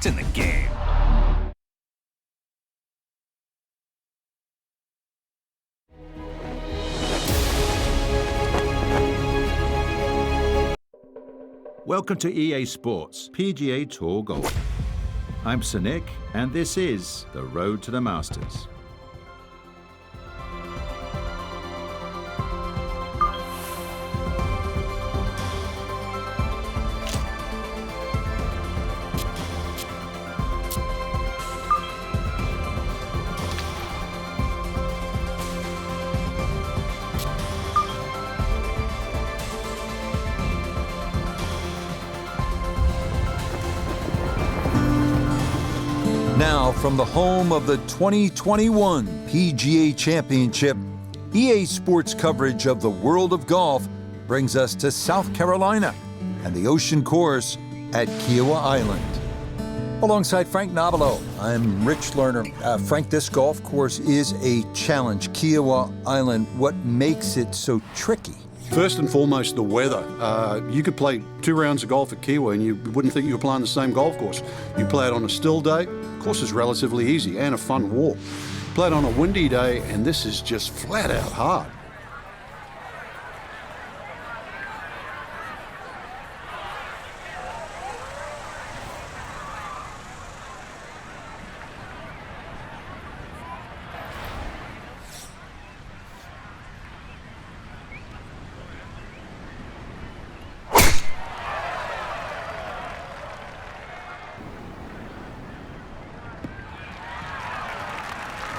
It's in the game. Welcome to EA Sports PGA Tour Golf. I'm Sir Nick, and this is the Road to the Masters. Now, from the home of the 2021 PGA Championship, EA Sports coverage of the world of golf brings us to South Carolina and the ocean course at Kiawah Island. Alongside Frank Nobilo, I'm Rich Lerner. Frank, this golf course is a challenge. Kiawah Island, what makes it so tricky? First and foremost, the weather. You could play 2 rounds of golf at Kiawah and you wouldn't think you were playing the same golf course. You play it on a still day, the course is relatively easy and a fun walk. Play it on a windy day and this is just flat out hard.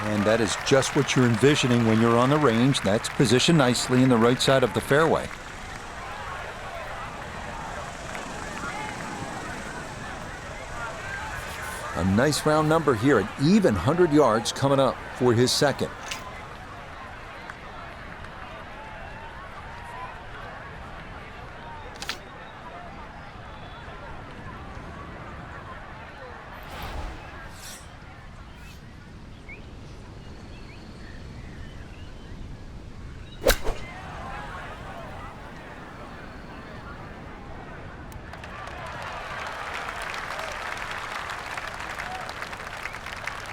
And that is just what you're envisioning when you're on the range. That's positioned nicely in the right side of the fairway. A nice round number here, an even 100 yards coming up for his second.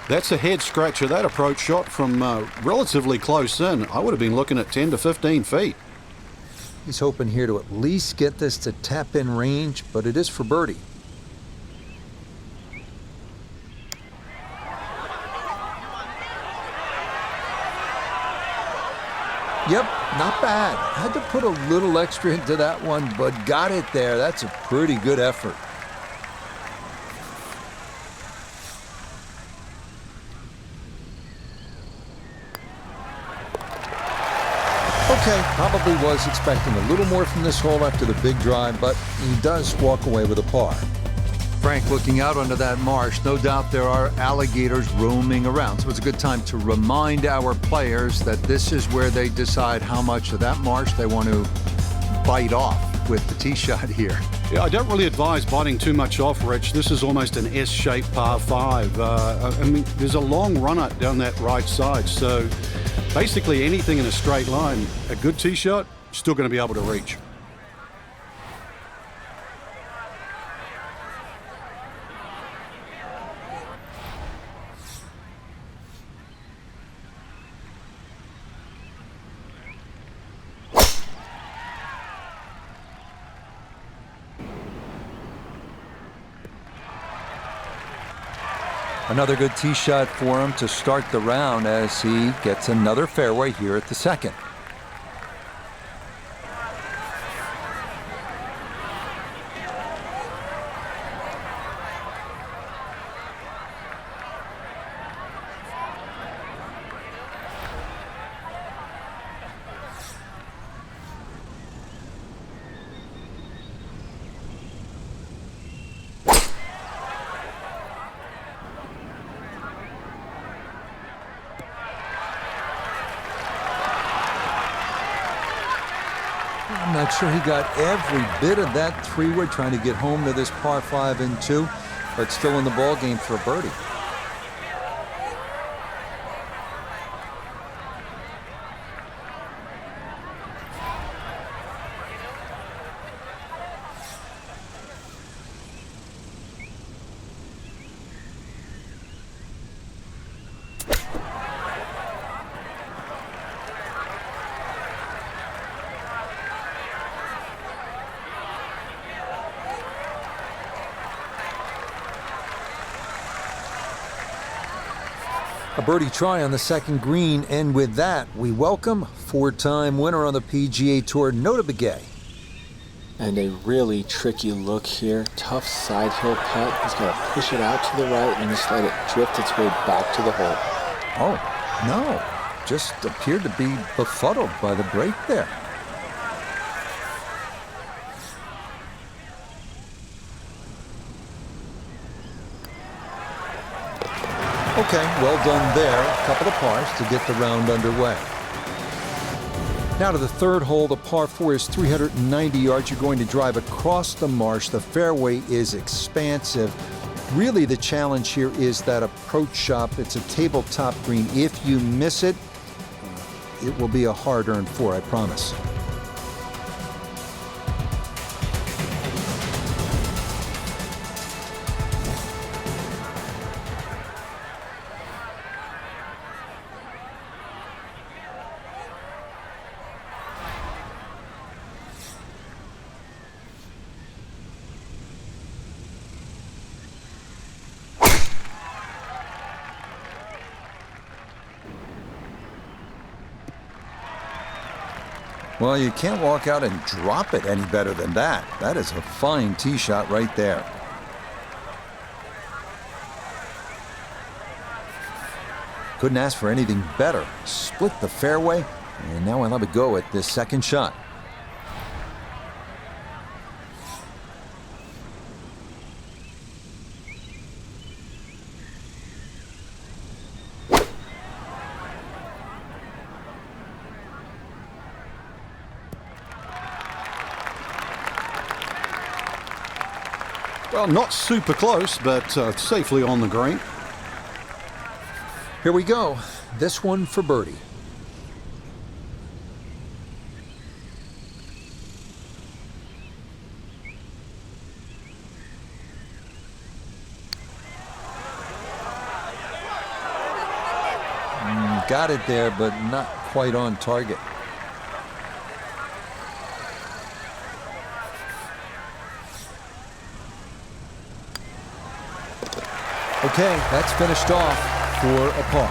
That's a head scratcher. That approach shot from relatively close in. I would have been looking at 10 to 15 feet. He's hoping here to at least get this to tap in range, but it is for birdie. Yep, not bad. Had to put a little extra into that one, but got it there. That's a pretty good effort. Okay, probably was expecting a little more from this hole after the big drive, but he does walk away with a par. Frank, looking out onto that marsh, no doubt there are alligators roaming around, so it's a good time to remind our players that this is where they decide how much of that marsh they want to bite off with the tee shot here. Yeah, I don't really advise biting too much off, Rich. This is almost an S-shaped par 5. I mean, there's a long run up down that right side, so basically anything in a straight line, a good tee shot, still going to be able to reach. Another good tee shot for him to start the round as he gets another fairway here at the second. I'm not sure he got every bit of that three-wood trying to get home to this par 5 and 2, but still in the ball game for a birdie. A birdie try on the second green, and with that, we welcome four-time winner on the PGA Tour, it.I. And a really tricky look here. Tough side hill putt. He's got to push it out to the right and just let it drift its way back to the hole. Oh, no. Just appeared to be befuddled by the break there. Okay, well done there. A couple of pars to get the round underway. Now to the third hole. The par 4 is 390 yards. You're going to drive across the marsh. The fairway is expansive. Really, the challenge here is that approach shot. It's a tabletop green. If you miss it, it will be a hard-earned 4, I promise. Well, you can't walk out and drop it any better than that. That is a fine tee shot right there. Couldn't ask for anything better. Split the fairway, and now I'll have a go at this second shot. Well, not super close, but safely on the green. Here we go. This one for birdie. Got it there, but not quite on target. Okay, that's finished off for a par.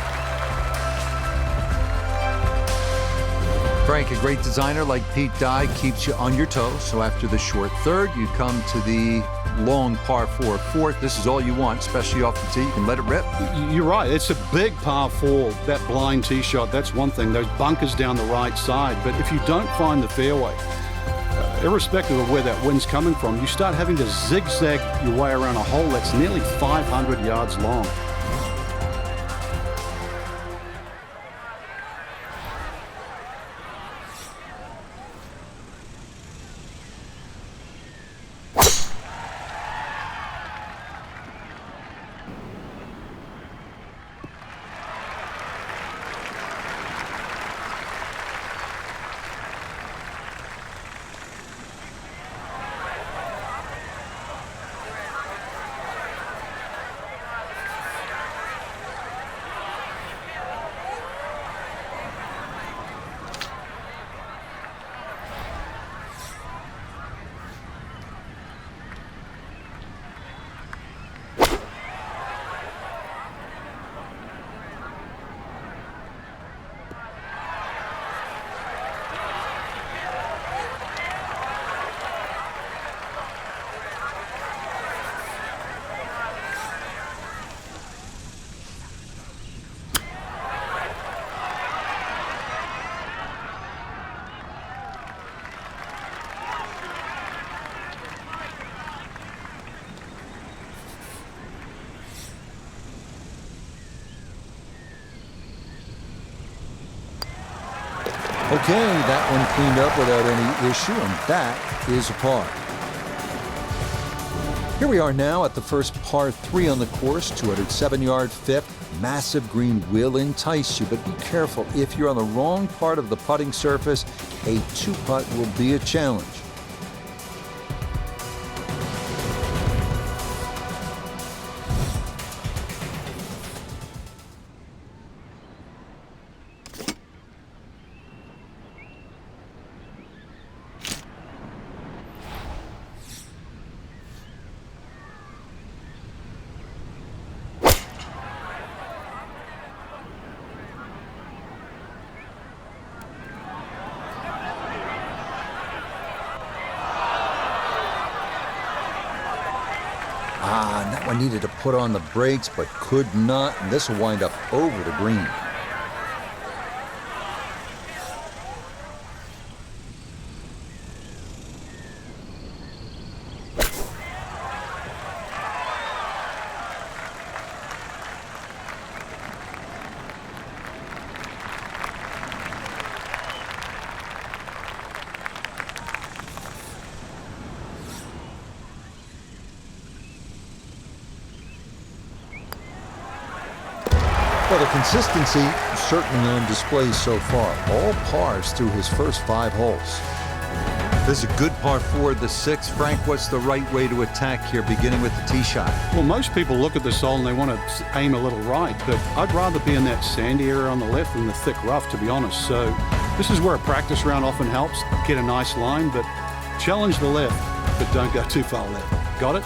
Frank, a great designer like it.I keeps you on your toes. So after the short third, you come to the long par 4 fourth. This is all you want, especially off the tee. You can let it rip. You're right. It's a big par 4, that blind tee shot. That's one thing. Those bunkers down the right side. But if you don't find the fairway, irrespective of where that wind's coming from, you start having to zigzag your way around a hole that's nearly 500 yards long. Okay, that one cleaned up without any issue, and that is a par. Here we are now at the first par 3 on the course, 207-yard fifth. Massive green will entice you, but be careful. If you're on the wrong part of the putting surface, a 2-putt will be a challenge. And that one needed to put on the brakes, but could not, and this will wind up over the green. Well, the consistency is certainly on display so far. All pars through his first 5 holes. This is a good par 4, the 6th. Frank, what's the right way to attack here, beginning with the tee shot? Well, most people look at this hole and they want to aim a little right, but I'd rather be in that sandy area on the left than the thick rough, to be honest. So this is where a practice round often helps. Get a nice line, but challenge the left, but don't go too far left. Got it?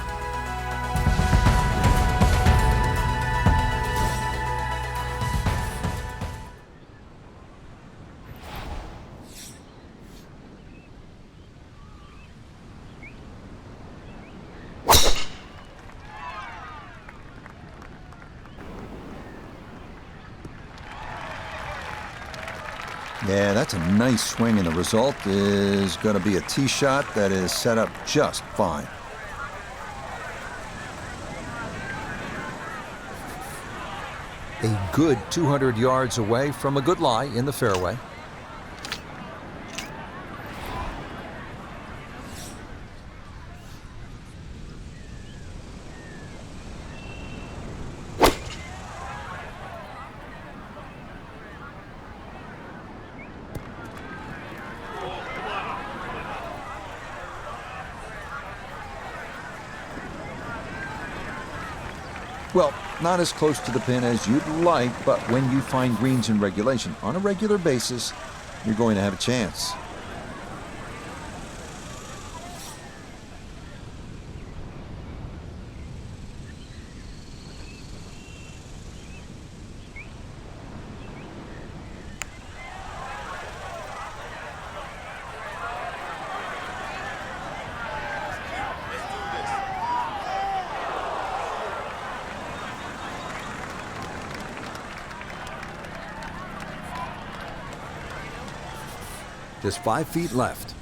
Yeah, that's a nice swing, and the result is going to be a tee shot that is set up just fine. A good 200 yards away from a good lie in the fairway. Well, not as close to the pin as you'd like, but when you find greens in regulation on a regular basis, you're going to have a chance. Just 5 feet left.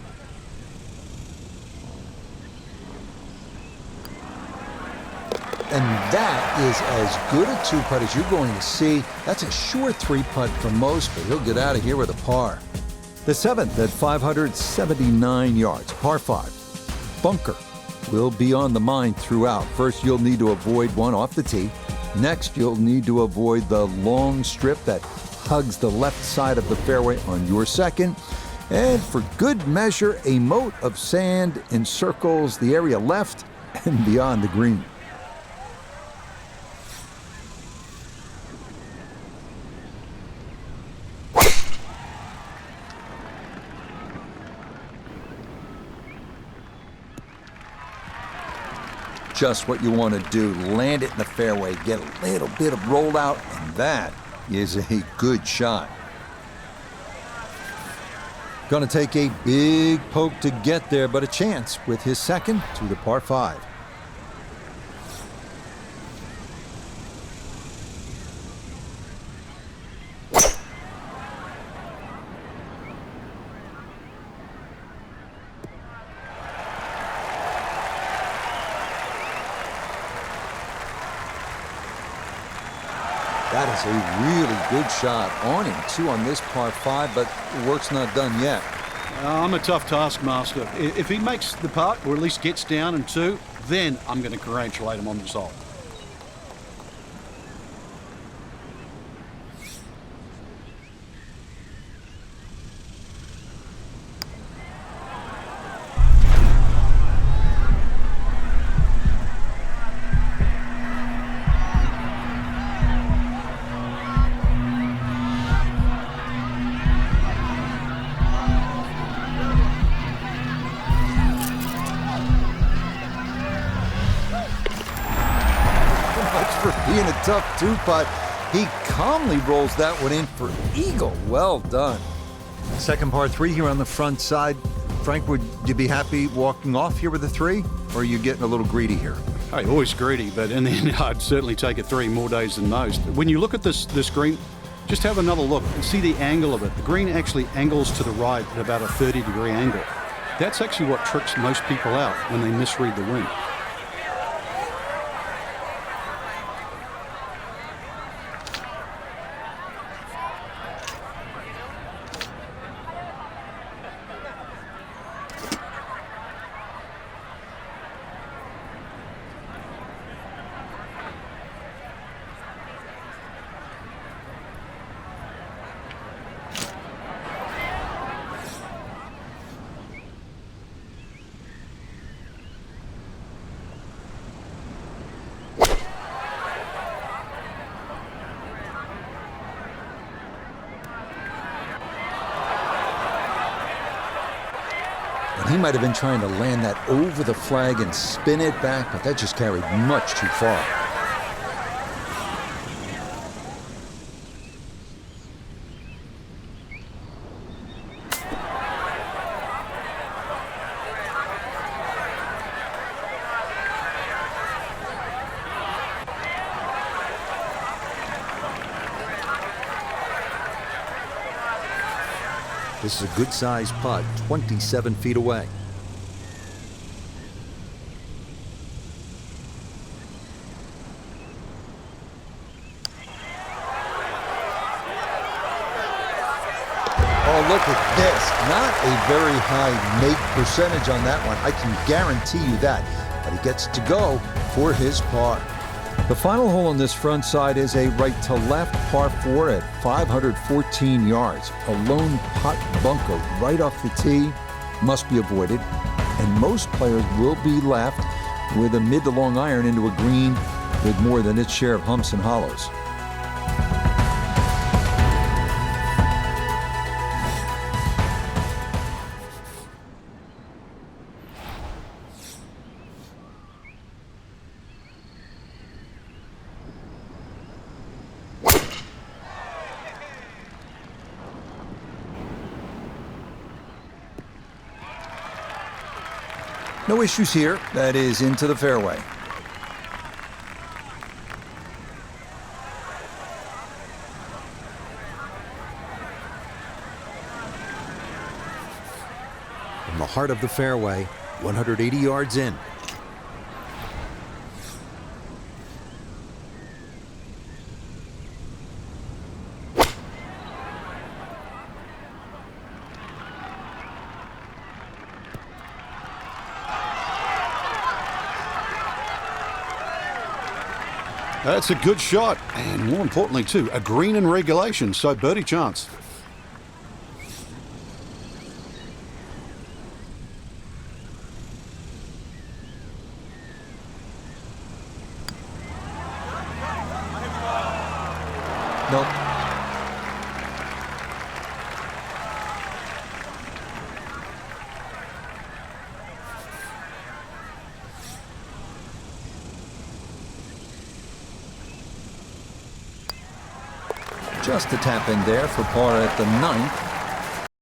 And that is as good a 2-putt as you're going to see. That's a sure 3-putt for most, but he'll get out of here with a par. The 7th at 579 yards, par 5. Bunker will be on the mind throughout. First, you'll need to avoid one off the tee. Next, you'll need to avoid the long strip that hugs the left side of the fairway on your second. And for good measure, a moat of sand encircles the area left and beyond the green. Just what you want to do, land it in the fairway, get a little bit of rollout, and that is a good shot. Going to take a big poke to get there, but a chance with his second to the par 5. That is a really good shot on him, 2 on this par 5, but the work's not done yet. I'm a tough taskmaster. If he makes the putt, or at least gets down in 2, then I'm going to congratulate him on the result. Being a tough 2-putt, he calmly rolls that one in for eagle. Well done. Second par 3 here on the front side. Frank, would you be happy walking off here with a 3, or are you getting a little greedy here? Hey, always greedy, but in the end, I'd certainly take it 3 more days than most. When you look at this green, just have another look and see the angle of it. The green actually angles to the right at about a 30-degree angle. That's actually what tricks most people out when they misread the wind. And he might have been trying to land that over the flag and spin it back, but that just carried much too far. This is a good-sized putt, 27 feet away. Oh, look at this. Not a very high make percentage on that one. I can guarantee you that. But he gets to go for his par. The final hole on this front side is a right-to-left par 4 at 514 yards. A lone putt bunker right off the tee must be avoided, and most players will be left with a mid to long iron into a green with more than its share of humps and hollows. No issues here. That is into the fairway. In the heart of the fairway, 180 yards in. That's a good shot, and more importantly too, a green in regulation, so birdie chance. Nope. Just a tap in there for par at the 9th.